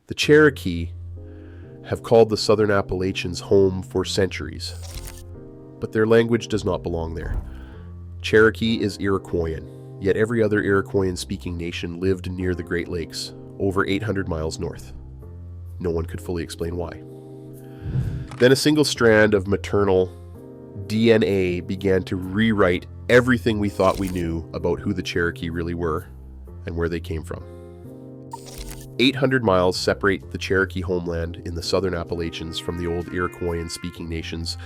The Cherokee have called the Southern Appalachians home for centuries, but their language does not belong there. Cherokee is Iroquoian, yet every other Iroquoian-speaking nation lived near the Great Lakes, over 800 miles north. No one could fully explain why. Then a single strand of maternal DNA began to rewrite everything we thought we knew about who the Cherokee really were and where they came from. 800 miles separate the Cherokee homeland in the Southern Appalachians from the old Iroquoian-speaking nations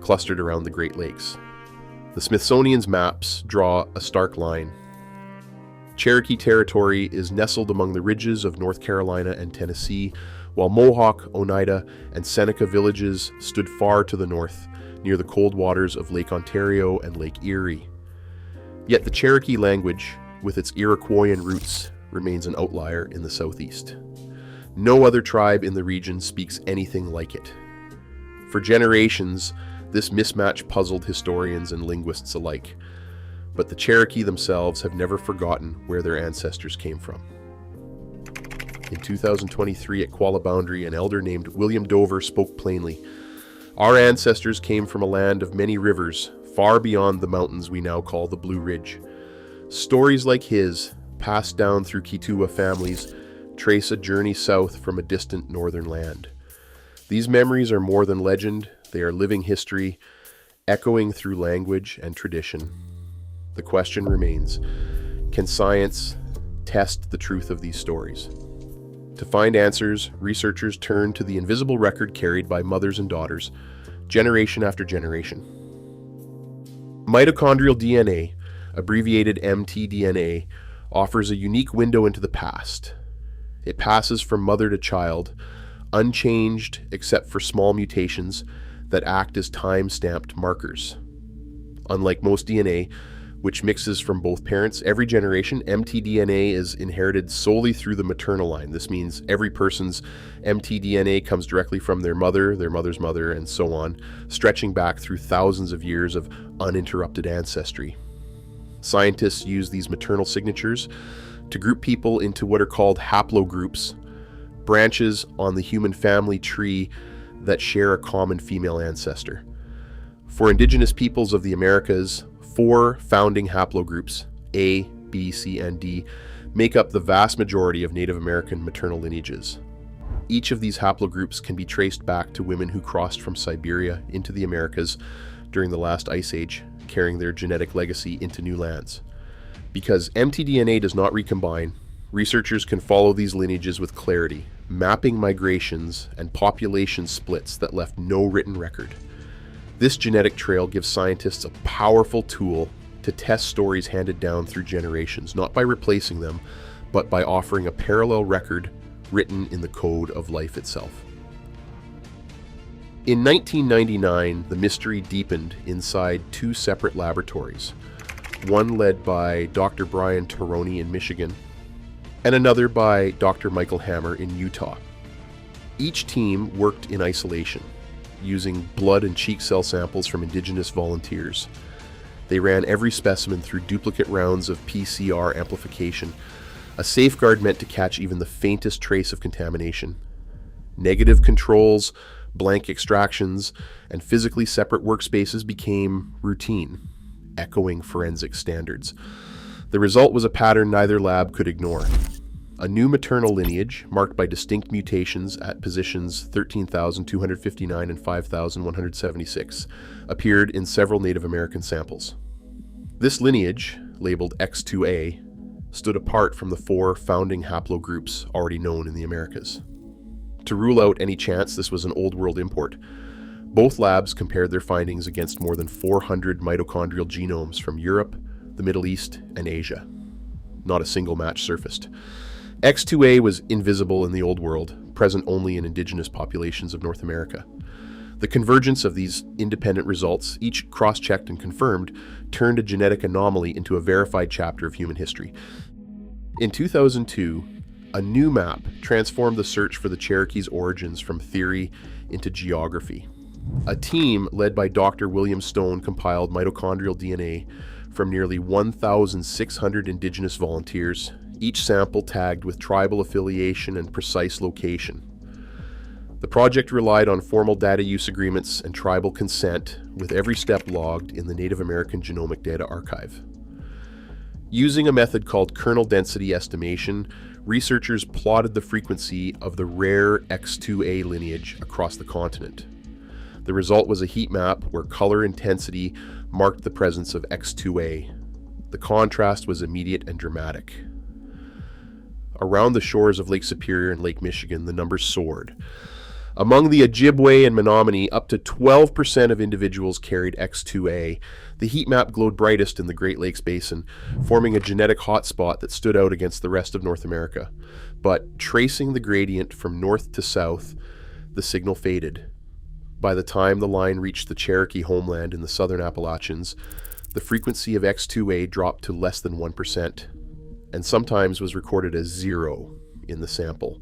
clustered around the Great Lakes. The Smithsonian's maps draw a stark line. Cherokee territory is nestled among the ridges of North Carolina and Tennessee, while Mohawk, Oneida, and Seneca villages stood far to the north, near the cold waters of Lake Ontario and Lake Erie. Yet the Cherokee language, with its Iroquoian roots, remains an outlier in the southeast. No other tribe in the region speaks anything like it. For generations, this mismatch puzzled historians and linguists alike, but the Cherokee themselves have never forgotten where their ancestors came from. In 2023 at Kuala Boundary, an elder named William Dover spoke plainly. Our ancestors came from a land of many rivers, far beyond the mountains we now call the Blue Ridge. Stories like his, passed down through Kituwa families, trace a journey south from a distant northern land. These memories are more than legend, they are living history, echoing through language and tradition. The question remains, can science test the truth of these stories? To find answers, researchers turn to the invisible record carried by mothers and daughters, generation after generation. Mitochondrial DNA, abbreviated mtDNA, offers a unique window into the past. It passes from mother to child, unchanged except for small mutations that act as time-stamped markers. Unlike most DNA, which mixes from both parents, every generation, mtDNA is inherited solely through the maternal line. This means every person's mtDNA comes directly from their mother's mother, and so on, stretching back through thousands of years of uninterrupted ancestry. Scientists use these maternal signatures to group people into what are called haplogroups, branches on the human family tree that share a common female ancestor. For Indigenous peoples of the Americas, 4 founding haplogroups, A, B, C, and D, make up the vast majority of Native American maternal lineages. Each of these haplogroups can be traced back to women who crossed from Siberia into the Americas during the last ice age, carrying their genetic legacy into new lands. Because mtDNA does not recombine, researchers can follow these lineages with clarity, mapping migrations and population splits that left no written record. This genetic trail gives scientists a powerful tool to test stories handed down through generations, not by replacing them, but by offering a parallel record written in the code of life itself. In 1999, the mystery deepened inside 2 separate laboratories, one led by Dr. Brian Taroni in Michigan, and another by Dr. Michael Hammer in Utah. Each team worked in isolation, using blood and cheek cell samples from Indigenous volunteers. They ran every specimen through duplicate rounds of PCR amplification, a safeguard meant to catch even the faintest trace of contamination. Negative controls, blank extractions, and physically separate workspaces became routine, echoing forensic standards. The result was a pattern neither lab could ignore. A new maternal lineage, marked by distinct mutations at positions 13,259 and 5,176, appeared in several Native American samples. This lineage, labeled X2A, stood apart from the 4 founding haplogroups already known in the Americas. To rule out any chance this was an Old World import, both labs compared their findings against more than 400 mitochondrial genomes from Europe, the Middle East, and Asia. Not a single match surfaced. X2A was invisible in the Old World, present only in Indigenous populations of North America. The convergence of these independent results, each cross-checked and confirmed, turned a genetic anomaly into a verified chapter of human history. In 2002, a new map transformed the search for the Cherokee's origins from theory into geography. A team led by Dr. William Stone compiled mitochondrial DNA from nearly 1,600 Indigenous volunteers each sample tagged with tribal affiliation and precise location. The project relied on formal data use agreements and tribal consent, with every step logged in the Native American Genomic Data Archive. Using a method called kernel density estimation, researchers plotted the frequency of the rare X2A lineage across the continent. The result was a heat map where color intensity marked the presence of X2A. The contrast was immediate and dramatic. Around the shores of Lake Superior and Lake Michigan, the numbers soared. Among the Ojibwe and Menominee, up to 12% of individuals carried X2A. The heat map glowed brightest in the Great Lakes Basin, forming a genetic hotspot that stood out against the rest of North America. But tracing the gradient from north to south, the signal faded. By the time the line reached the Cherokee homeland in the southern Appalachians, the frequency of X2A dropped to less than 1%, and sometimes was recorded as 0 in the sample.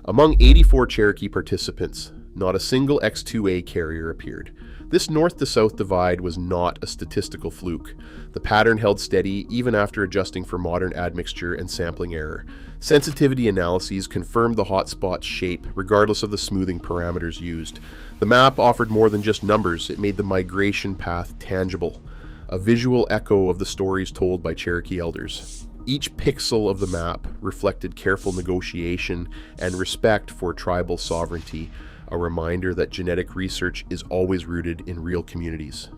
Among 84 Cherokee participants, not a single X2A carrier appeared. This north-to-south divide was not a statistical fluke. The pattern held steady even after adjusting for modern admixture and sampling error. Sensitivity analyses confirmed the hotspot's shape, regardless of the smoothing parameters used. The map offered more than just numbers. It made the migration path tangible, a visual echo of the stories told by Cherokee elders. Each pixel of the map reflected careful negotiation and respect for tribal sovereignty, a reminder that genetic research is always rooted in real communities.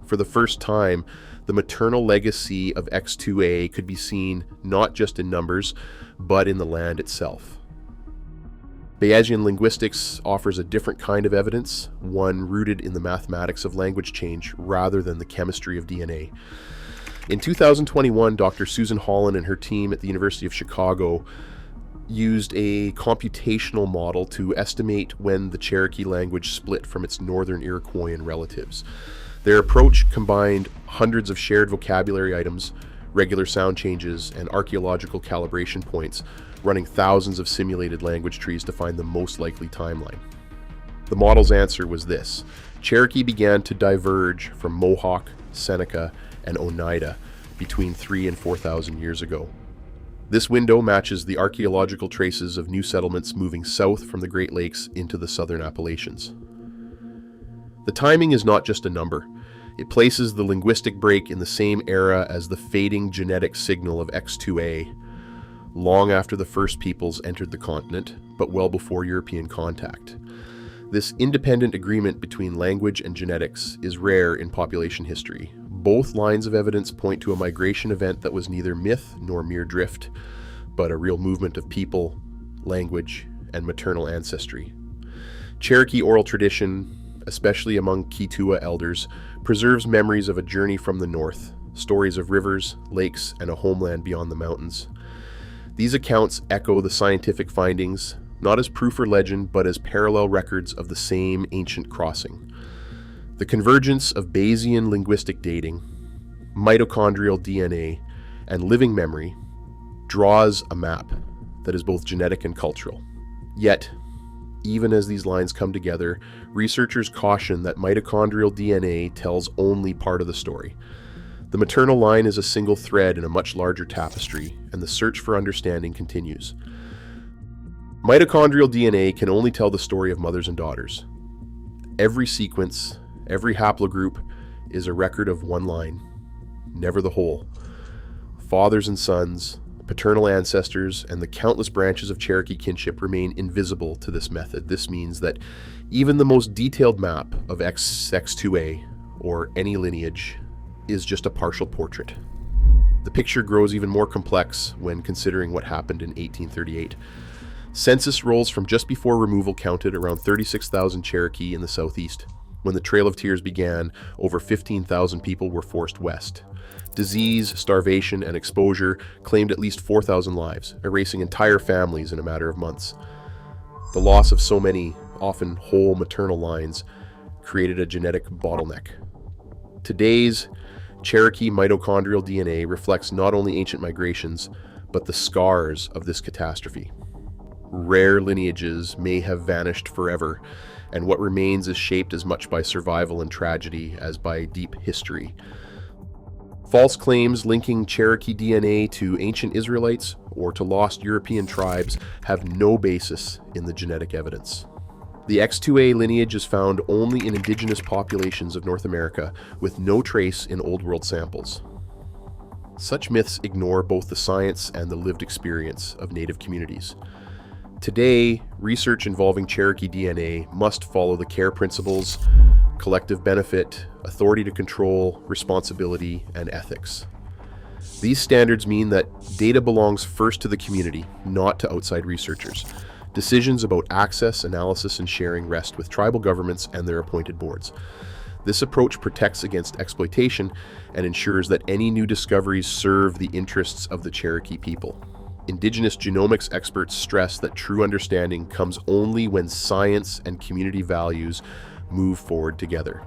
For the first time, the maternal legacy of X2A could be seen not just in numbers, but in the land itself. Bayesian linguistics offers a different kind of evidence, one rooted in the mathematics of language change rather than the chemistry of DNA. In 2021, Dr. Susan Holland and her team at the University of Chicago used a computational model to estimate when the Cherokee language split from its northern Iroquoian relatives. Their approach combined hundreds of shared vocabulary items, regular sound changes, and archaeological calibration points, running thousands of simulated language trees to find the most likely timeline. The model's answer was this: Cherokee began to diverge from Mohawk, Seneca, and Oneida between 3,000 and 4,000 years ago. This window matches the archaeological traces of new settlements moving south from the Great Lakes into the southern Appalachians. The timing is not just a number. It places the linguistic break in the same era as the fading genetic signal of X2A, long after the first peoples entered the continent, but well before European contact. This independent agreement between language and genetics is rare in population history. Both lines of evidence point to a migration event that was neither myth nor mere drift, but a real movement of people, language, and maternal ancestry. Cherokee oral tradition, especially among Keetoowah elders, preserves memories of a journey from the north, stories of rivers, lakes, and a homeland beyond the mountains. These accounts echo the scientific findings, not as proof or legend, but as parallel records of the same ancient crossing. The convergence of Bayesian linguistic dating, mitochondrial DNA, and living memory draws a map that is both genetic and cultural. Yet, even as these lines come together, researchers caution that mitochondrial DNA tells only part of the story. The maternal line is a single thread in a much larger tapestry, and the search for understanding continues. Mitochondrial DNA can only tell the story of mothers and daughters. Every sequence, every haplogroup is a record of one line, never the whole. Fathers and sons, paternal ancestors, and the countless branches of Cherokee kinship remain invisible to this method. This means that even the most detailed map of X2A, or any lineage, is just a partial portrait. The picture grows even more complex when considering what happened in 1838. Census rolls from just before removal counted around 36,000 Cherokee in the southeast. When the Trail of Tears began, over 15,000 people were forced west. Disease, starvation, and exposure claimed at least 4,000 lives, erasing entire families in a matter of months. The loss of so many, often whole maternal lines, created a genetic bottleneck. Today's Cherokee mitochondrial DNA reflects not only ancient migrations, but the scars of this catastrophe. Rare lineages may have vanished forever, and what remains is shaped as much by survival and tragedy as by deep history. False claims linking Cherokee DNA to ancient Israelites or to lost European tribes have no basis in the genetic evidence. The X2A lineage is found only in indigenous populations of North America, with no trace in Old World samples. Such myths ignore both the science and the lived experience of Native communities. Today, research involving Cherokee DNA must follow the care principles, collective benefit, authority to control, responsibility, and ethics. These standards mean that data belongs first to the community, not to outside researchers. Decisions about access, analysis, and sharing rest with tribal governments and their appointed boards. This approach protects against exploitation and ensures that any new discoveries serve the interests of the Cherokee people. Indigenous genomics experts stress that true understanding comes only when science and community values move forward together.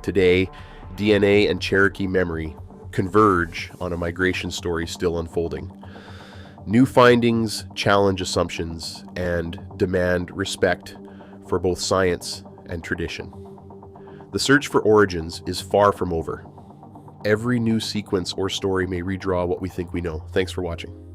Today, DNA and Cherokee memory converge on a migration story still unfolding. New findings challenge assumptions and demand respect for both science and tradition. The search for origins is far from over. Every new sequence or story may redraw what we think we know. Thanks for watching.